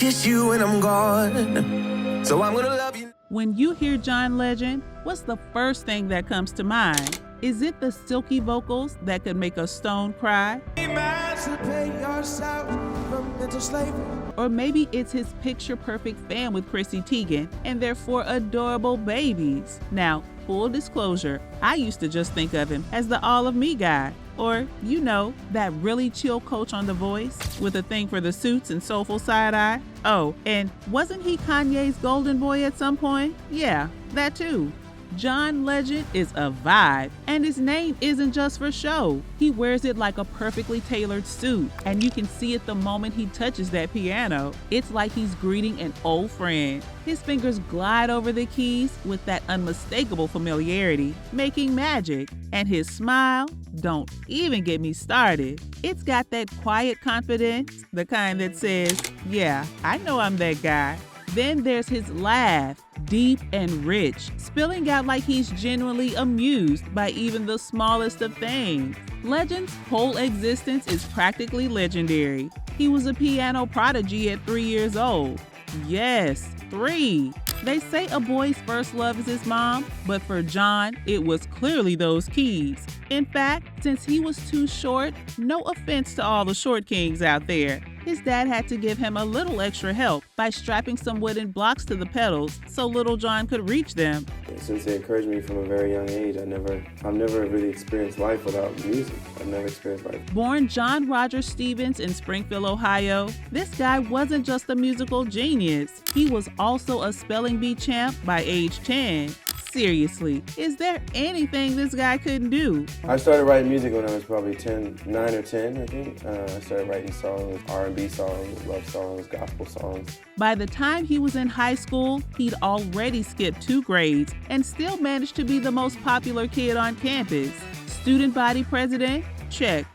kiss you when I'm gone. So I'm gonna love you. When you hear John Legend, what's the first thing that comes to mind? Is it the silky vocals that could make a stone cry? Emancipate yourself from mental slavery. Or maybe it's his picture-perfect fam with Chrissy Teigen and their 4 adorable babies. Now, full disclosure, I used to just think of him as the all of me guy. Or, you know, that really chill coach on The Voice with a thing for the suits and soulful side-eye. Oh, and wasn't he Kanye's golden boy at some point? Yeah, that too. John Legend is a vibe, and his name isn't just for show. He wears it like a perfectly tailored suit, and you can see it the moment he touches that piano. It's like he's greeting an old friend. His fingers glide over the keys with that unmistakable familiarity, making magic. And his smile, don't even get me started. It's got that quiet confidence, the kind that says, yeah, I know I'm that guy. Then there's his laugh, deep and rich, spilling out like he's genuinely amused by even the smallest of things. Legend's whole existence is practically legendary. He was a piano prodigy at 3 years old. Yes, 3. They say a boy's first love is his mom, but for John, it was clearly those keys. In fact, since he was too short, no offense to all the short kings out there, his dad had to give him a little extra help by strapping some wooden blocks to the pedals so little John could reach them. Since they encouraged me from a very young age, I've never really experienced life without music. I've never experienced life. Born John Roger Stevens in Springfield, Ohio, this guy wasn't just a musical genius. He was also a spelling bee champ by age 10. Seriously, is there anything this guy couldn't do? I started writing music when I was probably 9 or 10, I think. I started writing songs, R&B songs, love songs, gospel songs. By the time he was in high school, he'd already skipped 2 grades and still managed to be the most popular kid on campus. Student body president? Check.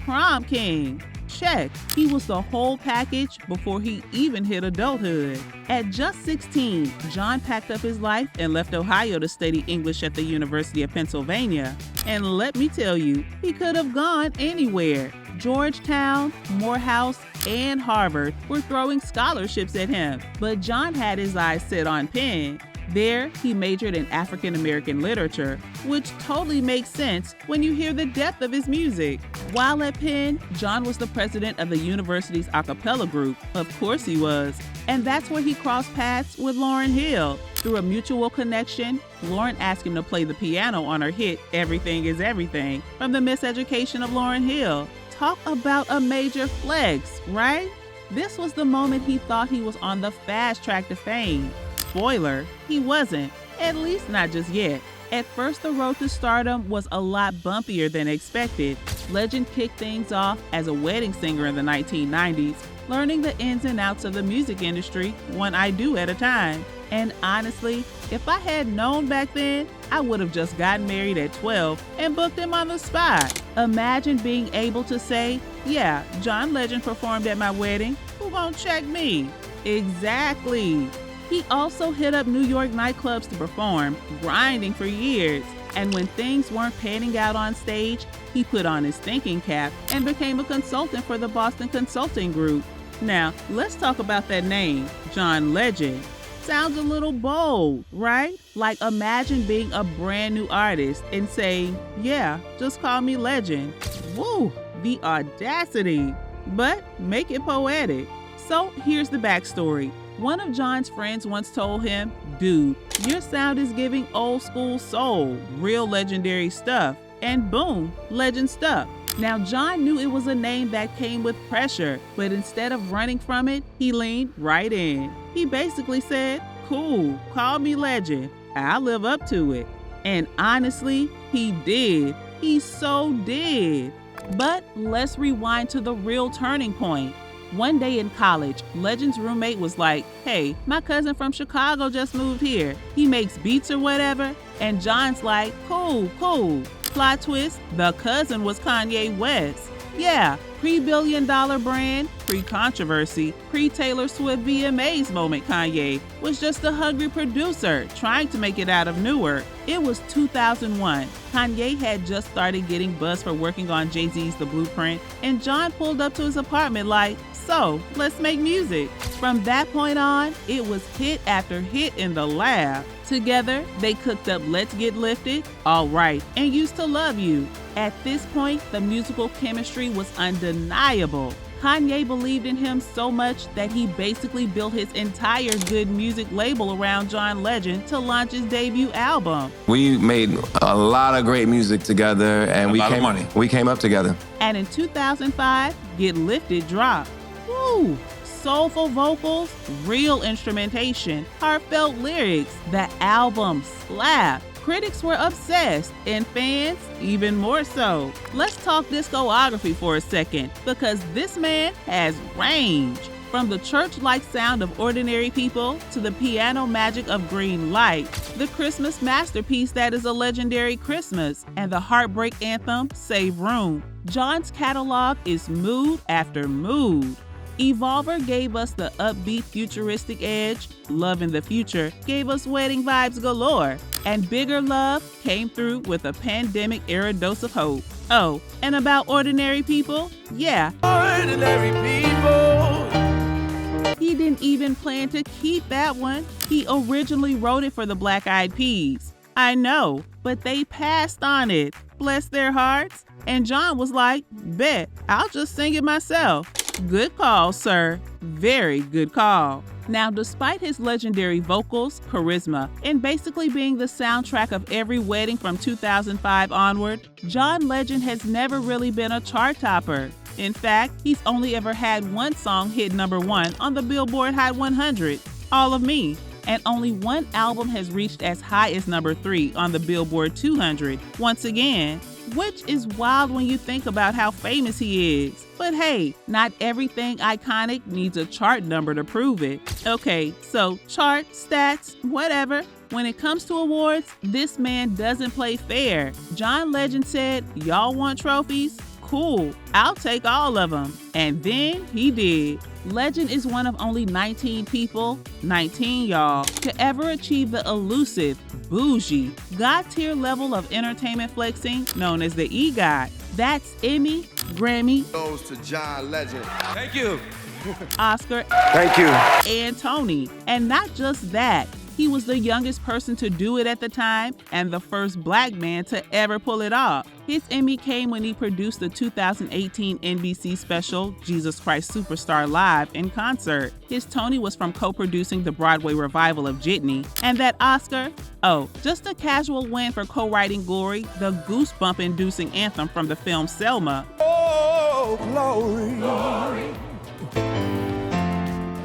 Prom king? Check. He was the whole package before he even hit adulthood. At just 16, John packed up his life and left Ohio to study English at the University of Pennsylvania. And let me tell you, he could have gone anywhere. Georgetown, Morehouse, and Harvard were throwing scholarships at him, but John had his eyes set on Penn. There, he majored in African American literature, which totally makes sense when you hear the depth of his music. While at Penn, John was the president of the university's a cappella group. Of course he was. And that's where he crossed paths with Lauryn Hill. Through a mutual connection, Lauryn asked him to play the piano on her hit Everything Is Everything from the Miseducation of Lauryn Hill. Talk about a major flex, right? This was the moment he thought he was on the fast track to fame. Spoiler, he wasn't, at least not just yet. At first, the road to stardom was a lot bumpier than expected. Legend kicked things off as a wedding singer in the 1990s, learning the ins and outs of the music industry one I do at a time. And honestly, if I had known back then, I would have just gotten married at 12 and booked him on the spot. Imagine being able to say, yeah, John Legend performed at my wedding. Who gonna check me? Exactly. He also hit up New York nightclubs to perform, grinding for years. And when things weren't panning out on stage, he put on his thinking cap and became a consultant for the Boston Consulting Group. Now, let's talk about that name, John Legend. Sounds a little bold, right? Like imagine being a brand new artist and saying, yeah, just call me Legend. Woo, the audacity. But make it poetic. So here's the backstory. One of John's friends once told him, dude, your sound is giving old school soul, real legendary stuff. And boom, Legend stuck. Now John knew it was a name that came with pressure, but instead of running from it, he leaned right in. He basically said, cool, call me Legend. I'll live up to it. And honestly, he did. He so did. But let's rewind to the real turning point. One day in college, Legend's roommate was like, hey, my cousin from Chicago just moved here. He makes beats or whatever. And John's like, cool. Plot twist, the cousin was Kanye West. Yeah, pre-billion-dollar brand, pre-controversy, pre-Taylor Swift VMAs moment Kanye was just a hungry producer trying to make it out of Newark. It was 2001. Kanye had just started getting buzz for working on Jay-Z's The Blueprint, and John pulled up to his apartment like, So let's make music. From that point on, it was hit after hit in the lab. Together, they cooked up Let's Get Lifted, All Right, and Used to Love You. At this point, the musical chemistry was undeniable. Kanye believed in him so much that he basically built his entire good music label around John Legend to launch his debut album. We made a lot of great music together, and we came up together. And in 2005, Get Lifted dropped. Woo! Soulful vocals, real instrumentation, heartfelt lyrics. The album slapped. Critics were obsessed, and fans even more so. Let's talk discography for a second, because this man has range. From the church-like sound of Ordinary People to the piano magic of Green Light, the Christmas masterpiece that is A Legendary Christmas, and the heartbreak anthem Save Room. John's catalog is mood after mood. Evolver gave us the upbeat futuristic edge, Love in the Future gave us wedding vibes galore, and Bigger Love came through with a pandemic-era dose of hope. Oh, and about Ordinary People? Yeah. Ordinary people. He didn't even plan to keep that one. He originally wrote it for the Black Eyed Peas. I know, but they passed on it. Bless their hearts. And John was like, bet, I'll just sing it myself. Good call, sir. Very good call. Now, despite his legendary vocals, charisma, and basically being the soundtrack of every wedding from 2005 onward, John Legend has never really been a chart topper. In fact, he's only ever had one song hit #1 on the Billboard Hot 100, All of Me, and only one album has reached as high as #3 on the Billboard 200, once again, which is wild when you think about how famous he is. But hey, not everything iconic needs a chart number to prove it. Okay, so chart, stats, whatever. When it comes to awards, this man doesn't play fair. John Legend said, y'all want trophies? Cool, I'll take all of them. And then he did. Legend is one of only 19 people, 19 y'all, to ever achieve the elusive, bougie, God-tier level of entertainment flexing known as the EGOT. That's Emmy, Grammy, goes to John Legend. Thank you. Oscar, Thank you. and Tony. And not just that, he was the youngest person to do it at the time and the first black man to ever pull it off. His Emmy came when he produced the 2018 NBC special Jesus Christ Superstar Live in concert. His Tony was from co-producing the Broadway revival of Jitney. And that Oscar? Oh, just a casual win for co-writing Glory, the goosebump-inducing anthem from the film Selma. Oh, glory.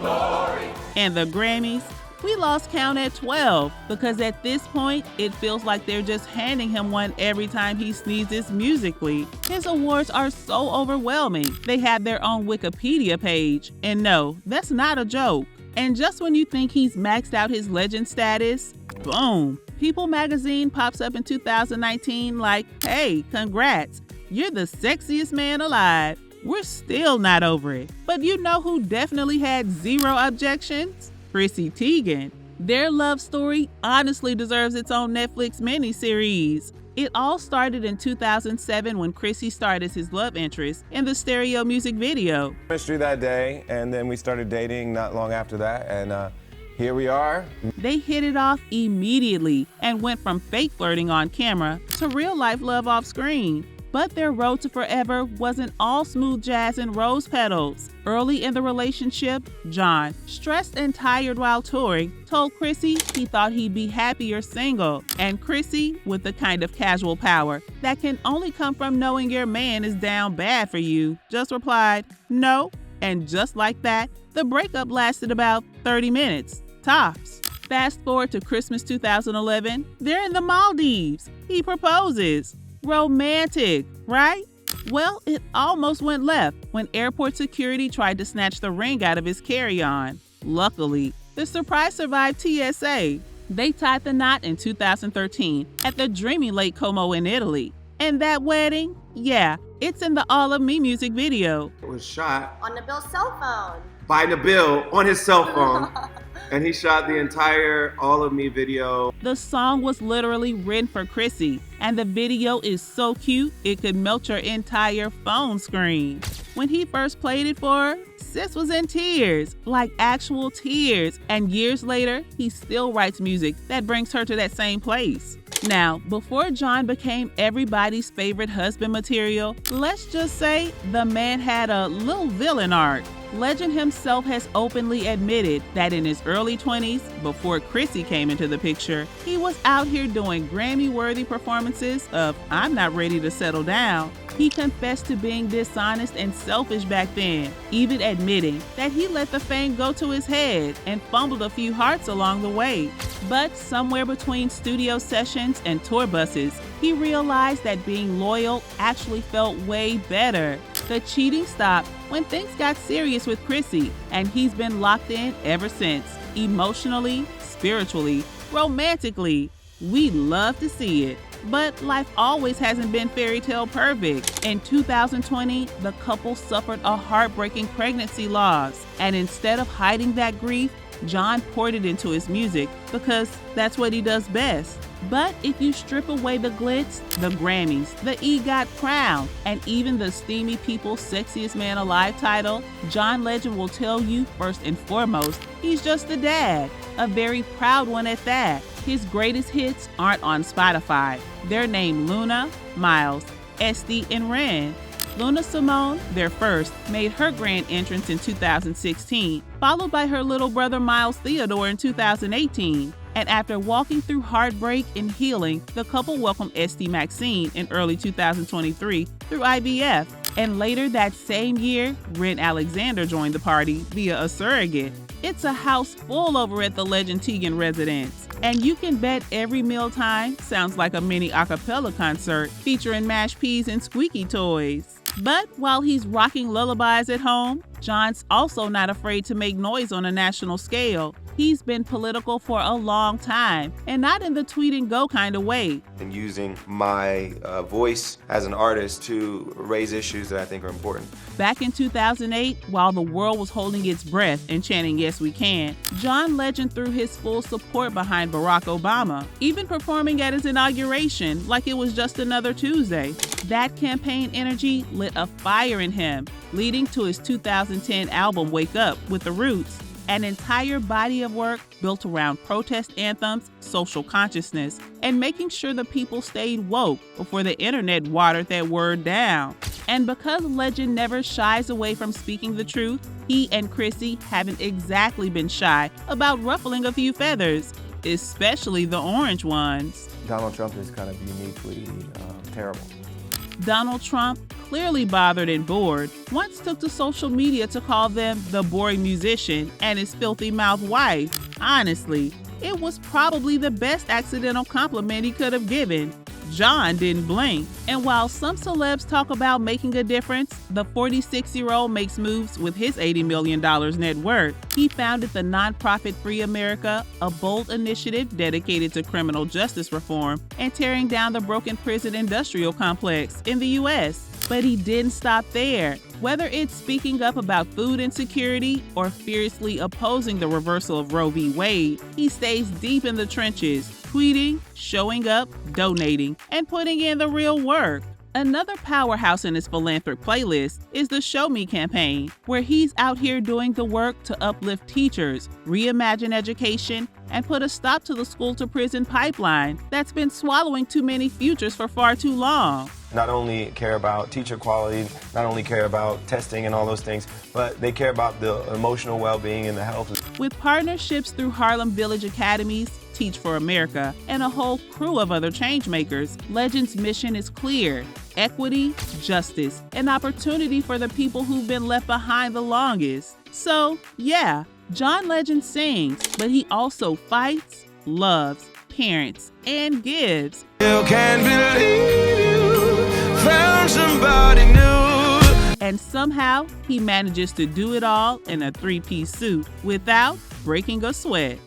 Glory. And the Grammys? We lost count at 12 because at this point, it feels like they're just handing him one every time he sneezes musically. His awards are so overwhelming. They have their own Wikipedia page. And no, that's not a joke. And just when you think he's maxed out his legend status, boom, People magazine pops up in 2019 like, hey, congrats, you're the sexiest man alive. We're still not over it. But you know who definitely had zero objections? Chrissy Teigen. Their love story honestly deserves its own Netflix miniseries. It all started in 2007 when Chrissy starred as his love interest in the Stereo music video. Chemistry that day, and then we started dating not long after that, and here we are. They hit it off immediately and went from fake flirting on camera to real life love off screen. But their road to forever wasn't all smooth jazz and rose petals. Early in the relationship, John, stressed and tired while touring, told Chrissy he thought he'd be happier single. And Chrissy, with the kind of casual power that can only come from knowing your man is down bad for you, just replied, no. And just like that, the breakup lasted about 30 minutes, tops. Fast forward to Christmas 2011, they're in the Maldives. He proposes. Romantic, right? Well, it almost went left when airport security tried to snatch the ring out of his carry-on. Luckily, the surprise survived TSA. They tied the knot in 2013 at the dreamy Lake Como in Italy. And that wedding? Yeah, it's in the All of Me music video. It was shot on Nabil's cell phone. by Nabil on his cell phone. And he shot the entire All of Me video. The song was literally written for Chrissy, and the video is so cute it could melt your entire phone screen. When he first played it for her, Sis was in tears, like actual tears, and years later, he still writes music that brings her to that same place. Now, before John became everybody's favorite husband material, let's just say the man had a little villain arc. Legend himself has openly admitted that in his early 20s, before Chrissy came into the picture, he was out here doing Grammy-worthy performances of I'm Not Ready to Settle Down. He confessed to being dishonest and selfish back then, even admitting that he let the fame go to his head and fumbled a few hearts along the way. But somewhere between studio sessions and tour buses, he realized that being loyal actually felt way better. The cheating stopped when things got serious with Chrissy, and he's been locked in ever since, emotionally, spiritually, romantically. We love to see it. But life always hasn't been fairy tale perfect. In 2020, the couple suffered a heartbreaking pregnancy loss, and instead of hiding that grief, John poured it into his music because that's what he does best. But if you strip away the glitz, the Grammys, the EGOT crown, and even the Steamy People's Sexiest Man Alive title, John Legend will tell you, first and foremost, he's just a dad, a very proud one at that. His greatest hits aren't on Spotify. They're named Luna, Miles, Esty, and Ren. Luna Simone, their first, made her grand entrance in 2016, followed by her little brother Miles Theodore in 2018. And after walking through heartbreak and healing, the couple welcomed Esty Maxine in early 2023 through IVF. And later that same year, Ren Alexander joined the party via a surrogate. It's a house full over at the Legend Teigen residence. And you can bet every mealtime sounds like a mini a cappella concert featuring mashed peas and squeaky toys. But while he's rocking lullabies at home, John's also not afraid to make noise on a national scale. He's been political for a long time, and not in the tweet and go kind of way. And using my voice as an artist to raise issues that I think are important. Back in 2008, while the world was holding its breath and chanting "Yes, we can," John Legend threw his full support behind Barack Obama, even performing at his inauguration like it was just another Tuesday. That campaign energy lit a fire in him, leading to his 2010 album Wake Up with the Roots, an entire body of work built around protest anthems, social consciousness, and making sure the people stayed woke before the internet watered that word down. And because Legend never shies away from speaking the truth, he and Chrissy haven't exactly been shy about ruffling a few feathers, especially the orange ones. Donald Trump is kind of uniquely terrible. Donald Trump, clearly bothered and bored, once took to social media to call them the boring musician and his filthy mouth wife. Honestly, it was probably the best accidental compliment he could have given. John didn't blink. And while some celebs talk about making a difference, the 46-year-old makes moves with his $80 million net worth. He founded the nonprofit Free America, a bold initiative dedicated to criminal justice reform and tearing down the broken prison industrial complex in the U.S. But he didn't stop there. Whether it's speaking up about food insecurity or fiercely opposing the reversal of Roe v. Wade, he stays deep in the trenches, tweeting, showing up, donating, and putting in the real work. Another powerhouse in his philanthropy playlist is the Show Me campaign, where he's out here doing the work to uplift teachers, reimagine education, and put a stop to the school-to-prison pipeline that's been swallowing too many futures for far too long. Not only care about teacher quality, not only care about testing and all those things, but they care about the emotional well-being and the health. With partnerships through Harlem Village Academies, Teach for America, and a whole crew of other changemakers, Legend's mission is clear: equity, justice, and opportunity for the people who've been left behind the longest. So, yeah, John Legend sings, but he also fights, loves, parents, and gives. You can't believe you found somebody new. And somehow, he manages to do it all in a three-piece suit without breaking a sweat.